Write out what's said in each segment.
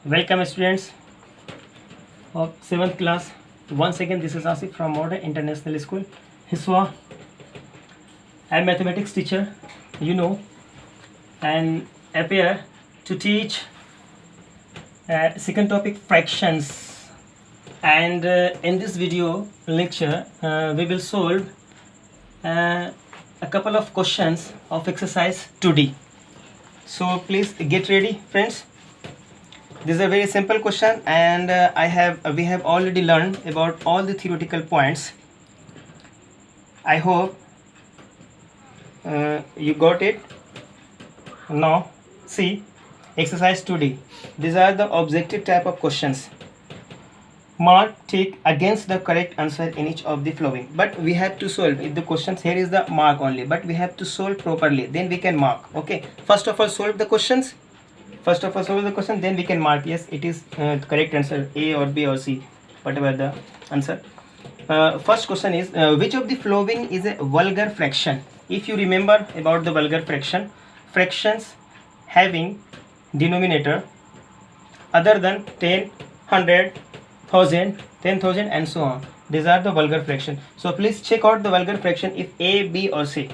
Welcome students of 7th class. Once again this is Asif from Modern International School, Hiswa. I am mathematics teacher, and appear to teach second topic fractions. And in this video lecture we will solve a couple of questions of exercise 2D. So please get ready, friends. This is a very simple question, and we have already learned about all the theoretical points. I hope you got it. Now see exercise 2D. These are the objective type of questions. Mark tick against the correct answer in each of the following. But we have to solve. If the questions here is the mark only, but we have to solve properly. Then we can mark. Okay. First of all, solve the questions. Then we can mark. Yes, it is correct answer, A or B or C, whatever the answer. First question is which of the following is a vulgar fraction? If you remember about the vulgar fraction, fractions having denominator other than 10, 100, 1000, 10,000 and so on. These are the vulgar fraction. So please check out the vulgar fraction if A, B or C.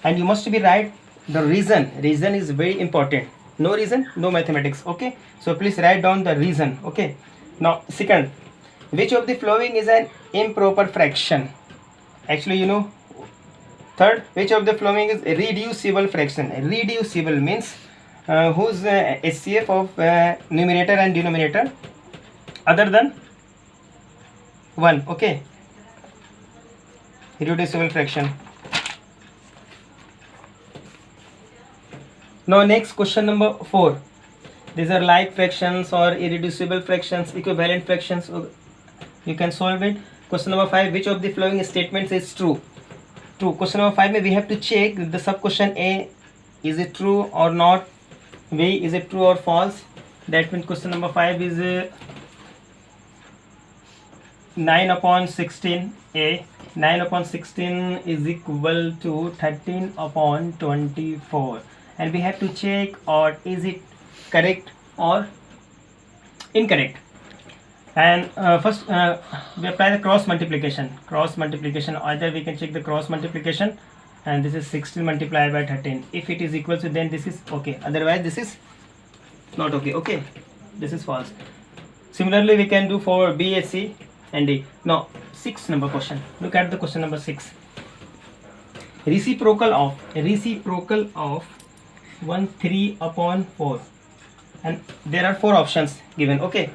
And you must be right the reason. Reason is very important. No reason, no mathematics. Okay. So please write down the reason. Okay. Now second, which of the following is an improper fraction? Actually, Third, which of the following is a reducible fraction? Reducible means whose HCF of numerator and denominator other than 1. Okay. Reducible fraction. Now next question number 4. These are like fractions or irreducible fractions, equivalent fractions. You can solve it. Question number 5. Which of the following statements is true? True. Question number 5 we have to check the sub question A, is it true or not? B, is it true or false? That means question number 5 is 9 upon 16 A. 9 upon 16 is equal to 13 upon 24. And we have to check or is it correct or incorrect. And first we apply the cross multiplication. Either we can check the cross multiplication, and this is 16 multiplied by 13. If it is equal to, then this is okay, otherwise this is not okay. Okay, this is false. Similarly we can do for B, C and D. Now 6 number question. Look at the question number 6. Reciprocal of 1 3 upon 4, and there are 4 options given. Okay.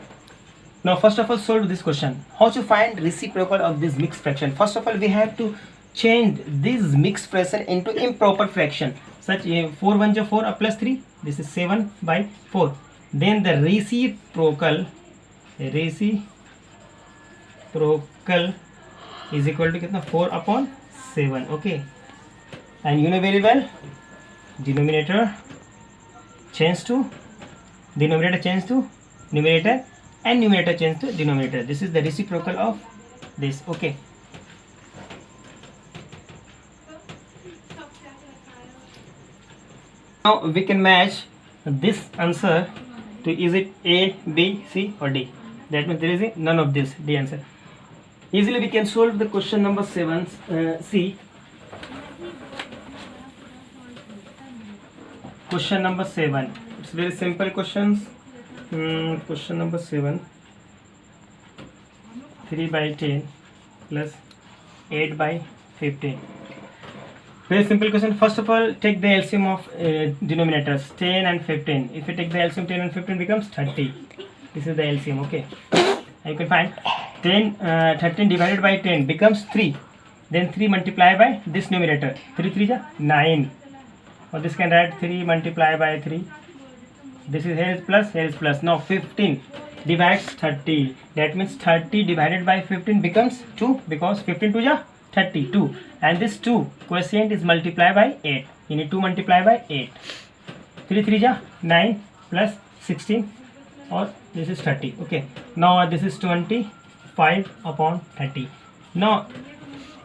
Now first of all solve this question. How to find reciprocal of this mixed fraction? First of all we have to change this mixed fraction into improper fraction. Such 4 1 is 4 plus 3. This is 7 by 4. Then the reciprocal is equal to 4 upon 7. Okay. And you know very well, denominator change to denominator change to numerator, and numerator change to denominator. This is the reciprocal of this. Okay. Now we can match this answer to, is it A, B, C or D? That means there is none of this, D answer. Easily we can solve the question number 7 C. Question number 7. It's very simple questions. Question number 7. 3 by 10 plus 8 by 15. Very simple question. First of all, take the LCM of denominators 10 and 15. If you take the LCM 10 and 15 becomes 30. This is the LCM. Okay. You can find 13 divided by 10 becomes 3. Then 3 multiplied by this numerator. 3 3 is 9. Or this can write 3 multiplied by 3. This is here is plus. Now 15 divides 30. That means 30 divided by 15 becomes 2, because 15 2 is 32. And this 2 quotient is multiplied by 8. You need to multiply by 8. 3 3 is 9 plus 16, or this is 30. Okay. Now this is 25 upon 30. Now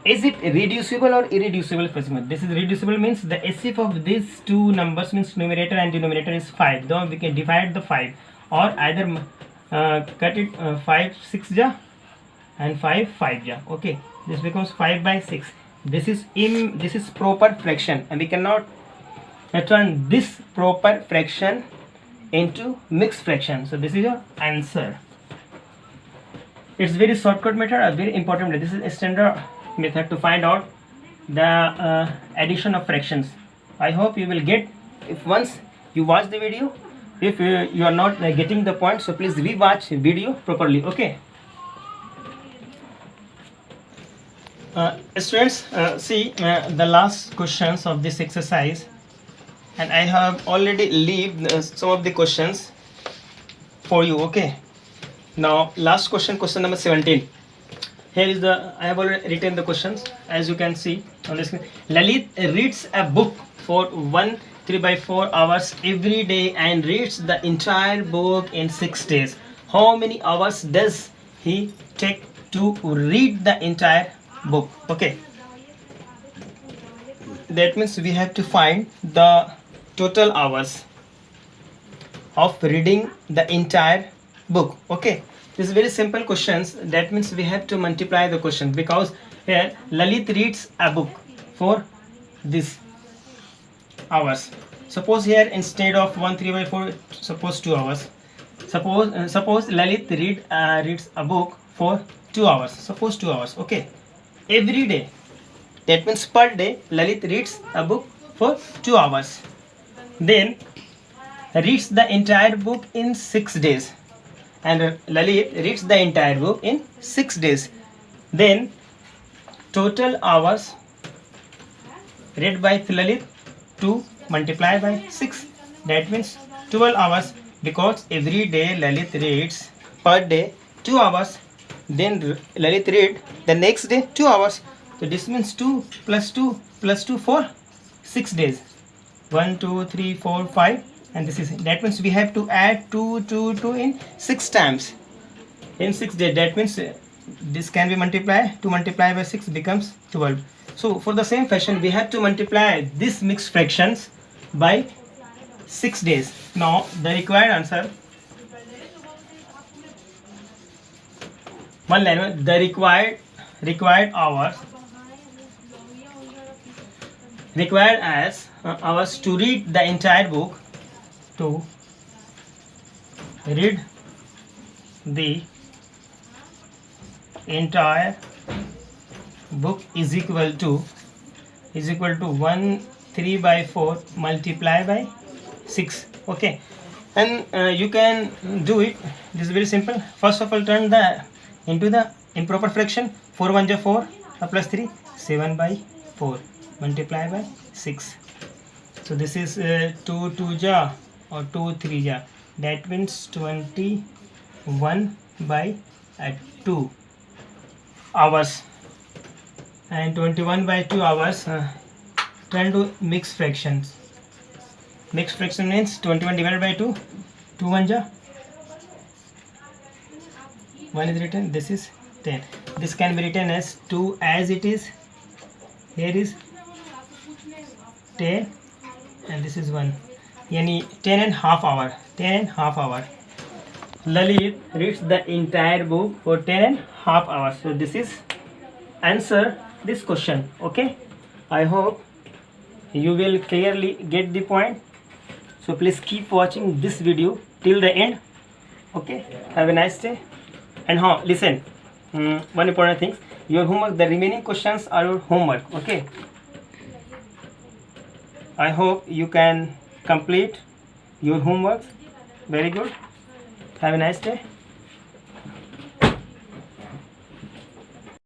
is it reducible or irreducible fraction? This is reducible means the HCF of these two numbers means numerator and denominator is 5. Then we can divide the 5. or either cut it 5 6 ja and 5 5 ja. Okay, this becomes 5 by 6. This is proper fraction, and we cannot turn this proper fraction into mixed fraction. So this is your answer. It's very shortcut method, a very important method. This is a standard method to find out the addition of fractions. I hope you will get, if once you watch the video. If you are not getting the point, so please re-watch video properly. Okay. Students, see the last questions of this exercise, and I have already leave some of the questions for you. Okay. Now last question, question number 17. Here is I have already written the questions, as you can see on the screen. Lalit reads a book for 3/4 hours every day and reads the entire book in 6 days. How many hours does he take to read the entire book? Okay. That means we have to find the total hours of reading the entire book. Okay. This is very simple questions. That means we have to multiply the question, because here Lalit reads a book for this hours. Suppose here instead of 1 3/4, suppose 2 hours. Suppose Lalit reads a book for 2 hours. Suppose 2 hours. Okay. Every day. That means per day Lalit reads a book for 2 hours. Then reads the entire book in 6 days. And Lalit reads the entire book in 6 days. Then total hours read by Lalit, 2 multiplied by 6. That means 12 hours, because every day Lalit reads per day 2 hours. Then Lalit read the next day 2 hours. So this means 2 plus 2 plus 2 for 6 days. 1 2 3 4 5. And this is, that means we have to add 2 in 6 times in 6 days. That means this can be multiplied. 2 multiplied by 6 becomes 12. So for the same fashion, we have to multiply these mixed fractions by 6 days. Now the required answer, one line, the required hours, required as hours to read the entire book, to read the entire book is equal to 1 3/4 multiplied by 6. Okay. And you can do it. This is very simple. First of all, turn the into the improper fraction. 4 1 ja 4 plus 3, 7/4 multiplied by 6. So this is 2 2 ja or 2 3 ja. That means 21/2 hours. And 21/2 hours turn to mixed fractions. Mixed fraction means 21 divided by 2. 2 1 ja 1 is written. This is 10. This can be written as 2 as it is. Here is 10 and this is 1. Yani 10.5 hour. 10.5 hour. Lalit reads the entire book for 10.5 hours. So this is answer this question. Okay. I hope you will clearly get the point. So please keep watching this video till the end. Okay. Have a nice day. And listen. One important thing. Your homework. The remaining questions are your homework. Okay. I hope you can complete your homework. Very good. Have a nice day.